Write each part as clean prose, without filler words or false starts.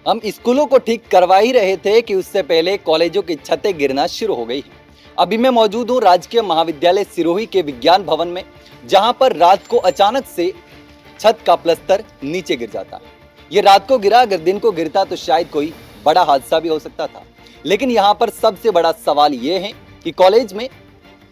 हम स्कूलों को ठीक करवा ही रहे थे कि उससे पहले कॉलेजों की छतें गिरना शुरू हो गई। अभी मैं मौजूद हूँ राजकीय महाविद्यालय सिरोही के विज्ञान भवन में, जहां पर रात को अचानक से छत का प्लस्तर नीचे गिर जाता है। ये रात को गिरा, अगर दिन को गिरता तो शायद कोई बड़ा हादसा भी हो सकता था। लेकिन यहाँ पर सबसे बड़ा सवाल ये है कि कॉलेज में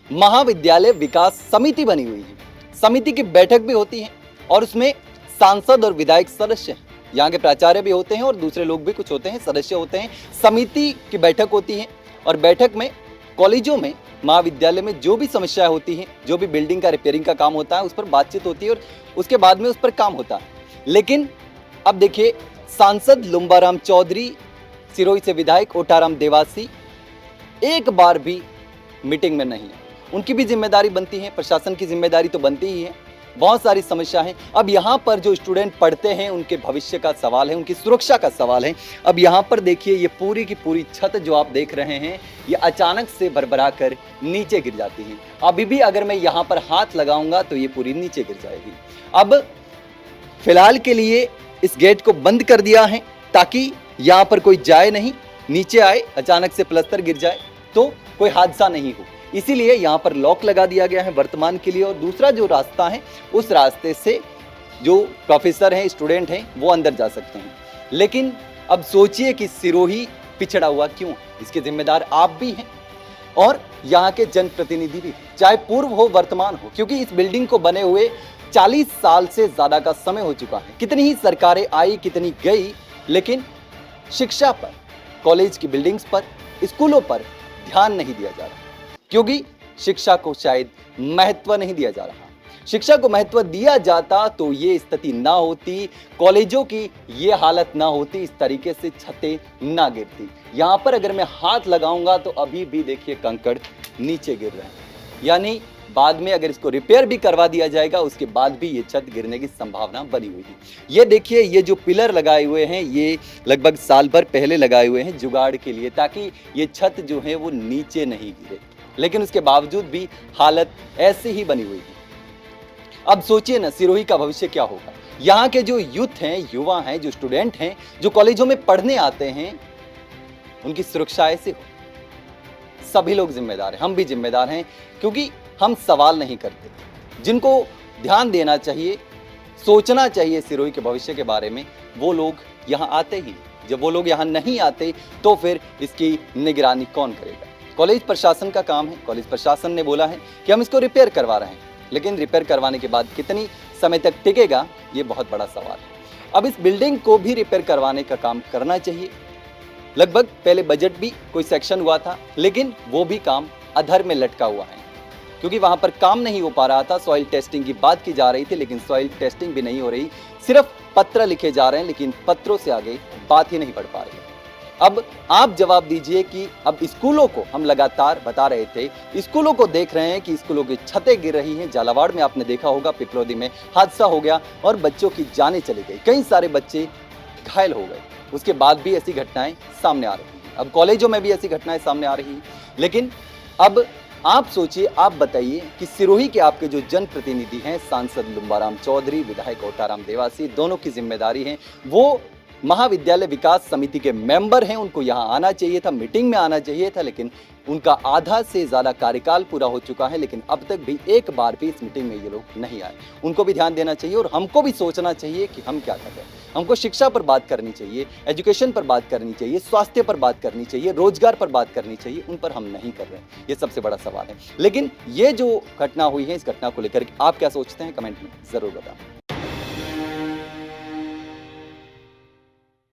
महाविद्यालय विकास समिति बनी हुई है। समिति की बैठक भी होती है और उसमें सांसद और विधायक सदस्य हैं। यहाँ के प्राचार्य भी होते हैं और दूसरे लोग भी कुछ होते हैं, सदस्य होते हैं। समिति की बैठक होती है और बैठक में कॉलेजों में, महाविद्यालय में जो भी समस्याएं होती हैं, जो भी बिल्डिंग का रिपेयरिंग का काम होता है, उस पर बातचीत होती है और उसके बाद में उस पर काम होता है। लेकिन अब देखिए, सांसद लुम्बाराम चौधरी, सिरोही से विधायक ओटाराम देवासी एक बार भी मीटिंग में नहीं है। उनकी भी जिम्मेदारी बनती है, प्रशासन की जिम्मेदारी तो बनती ही है। बहुत सारी समस्या है। अब यहाँ पर जो स्टूडेंट पढ़ते हैं उनके भविष्य का सवाल है, उनकी सुरक्षा का सवाल है। अब यहाँ पर देखिए, ये पूरी की पूरी छत जो आप देख रहे हैं, ये अचानक से भरभरा कर नीचे गिर जाती है। अभी भी अगर मैं यहाँ पर हाथ लगाऊंगा तो ये पूरी नीचे गिर जाएगी। अब फिलहाल के लिए इस गेट को बंद कर दिया है ताकि यहाँ पर कोई जाए नहीं, नीचे आए, अचानक से प्लस्तर गिर जाए तो कोई हादसा नहीं हो। इसीलिए यहाँ पर लॉक लगा दिया गया है वर्तमान के लिए। और दूसरा जो रास्ता है, उस रास्ते से जो प्रोफेसर हैं, स्टूडेंट हैं, वो अंदर जा सकते हैं। लेकिन अब सोचिए कि सिरोही पिछड़ा हुआ क्यों? इसके जिम्मेदार आप भी हैं और यहाँ के जनप्रतिनिधि भी, चाहे पूर्व हो वर्तमान हो, क्योंकि इस बिल्डिंग को बने हुए 40 साल से ज्यादा का समय हो चुका है। कितनी ही सरकारें आई, कितनी गई, लेकिन शिक्षा पर, कॉलेज की बिल्डिंग्स पर, स्कूलों पर ध्यान नहीं दिया जा रहा, क्योंकि शिक्षा को शायद महत्व नहीं दिया जा रहा। शिक्षा को महत्व दिया जाता तो ये स्थिति ना होती, कॉलेजों की ये हालत ना होती, इस तरीके से छतें ना गिरती। यहाँ पर अगर मैं हाथ लगाऊंगा तो अभी भी देखिए कंकड़ नीचे गिर रहे हैं। यानी बाद में अगर इसको रिपेयर भी करवा दिया जाएगा, उसके बाद भी ये छत गिरने की संभावना बनी हुई है। ये देखिए, ये जो पिलर लगाए हुए हैं, ये लगभग साल भर पहले लगाए हुए हैं जुगाड़ के लिए, ताकि ये छत जो है वो नीचे नहीं गिरे। लेकिन उसके बावजूद भी हालत ऐसी ही बनी हुई है। अब सोचिए ना, सिरोही का भविष्य क्या होगा। यहाँ के जो यूथ हैं, युवा हैं, जो स्टूडेंट हैं, जो कॉलेजों में पढ़ने आते हैं, उनकी सुरक्षा ऐसे हो। सभी लोग जिम्मेदार हैं, हम भी जिम्मेदार हैं, क्योंकि हम सवाल नहीं करते। जिनको ध्यान देना चाहिए, सोचना चाहिए सिरोही के भविष्य के बारे में, वो लोग यहाँ आते ही। जब वो लोग यहाँ नहीं आते तो फिर इसकी निगरानी कौन करेगा? कॉलेज प्रशासन का काम है। कॉलेज प्रशासन ने बोला है कि हम इसको रिपेयर करवा रहे हैं, लेकिन रिपेयर करवाने के बाद कितनी समय तक टिकेगा, ये बहुत बड़ा सवाल है। अब इस बिल्डिंग को भी रिपेयर करवाने का काम करना चाहिए। लगभग पहले बजट भी कोई सेक्शन हुआ था, लेकिन वो भी काम अधर में लटका हुआ है, क्योंकि वहां पर काम नहीं हो पा रहा था। सॉइल टेस्टिंग की बात की जा रही थी, लेकिन सॉइल टेस्टिंग भी नहीं हो रही। सिर्फ पत्र लिखे जा रहे हैं, लेकिन पत्रों से आगे बात ही नहीं बढ़ पा रही। अब आप जवाब दीजिए कि अब स्कूलों को, हम लगातार बता रहे थे, स्कूलों को देख रहे हैं कि स्कूलों की छतें गिर रही हैं। झालावाड़ में आपने देखा होगा, पिपलोदी में हादसा हो गया और बच्चों की जानें चली गई, कई सारे बच्चे घायल हो गए। उसके बाद भी ऐसी घटनाएं सामने आ रही हैं। अब कॉलेजों में भी ऐसी घटनाएं सामने आ रही हैं। लेकिन अब आप सोचिए, आप बताइए कि सिरोही के आपके जो जनप्रतिनिधि हैं, सांसद लुम्बाराम चौधरी, विधायक ओटाराम देवासी, दोनों की जिम्मेदारी है। वो महाविद्यालय विकास समिति के मेंबर हैं, उनको यहाँ आना चाहिए था, मीटिंग में आना चाहिए था, लेकिन उनका आधा से ज़्यादा कार्यकाल पूरा हो चुका है, लेकिन अब तक भी एक बार भी इस मीटिंग में ये लोग नहीं आए। उनको भी ध्यान देना चाहिए और हमको भी सोचना चाहिए कि हम क्या कर रहे हैं। हमको शिक्षा पर बात करनी चाहिए, एजुकेशन पर बात करनी चाहिए, स्वास्थ्य पर बात करनी चाहिए, रोजगार पर बात करनी चाहिए। उन पर हम नहीं कर रहे हैं, ये सबसे बड़ा सवाल है। लेकिन ये जो घटना हुई है, इस घटना को लेकर आप क्या सोचते हैं, कमेंट में ज़रूर बताएं।